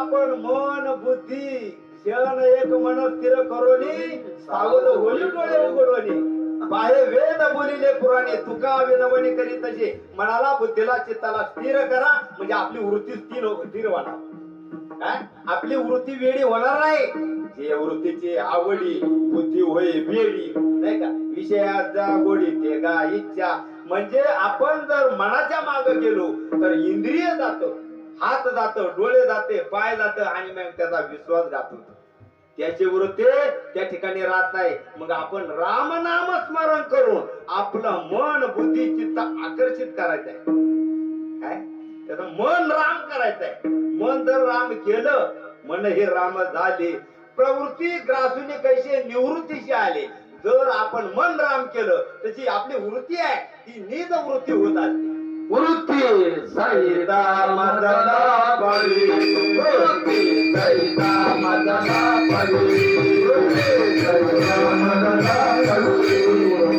आपण मन बुद्धी क्षण एक मन स्थिर करोनी सावध होई डोळे उघडवणी बाहे वेद बोलिले पुराणे तुका विनवणी करी तसे मनाला बुद्धीला चित्ताला स्थिर करा म्हणजे आपली वृत्ती स्थिर होणार काय आपली वृत्ती वेडी होणार नाही जे वृत्तीची आवडी बुद्धी होय वेडी नाही का विषयाचा गोडी ते का इच्छा म्हणजे आपण जर मनाच्या मागे गेलो तर इंद्रिय जातो हात जातो डोळे जाते पाय जात आणि मग त्याचा विश्वास जातो त्याची वृत्ती त्या ठिकाणी राहत नाही मग आपण राम नाम स्मरण करून आपलं मन बुद्धी चित्त आकर्षित करायचंय काय त्याचं मन राम करायचंय मन जर राम केलं मन हे राम झाले प्रवृत्ती ग्रासून कैसे निवृत्तीशी आले जर आपण मन राम केलं त्याची आपली वृत्ती आहे ती निज वृत्ती होत असते वृत्ती सहिता मदना बळी वृत्ती सहिता मदना बळी वृत्ती सहिता मदना बळी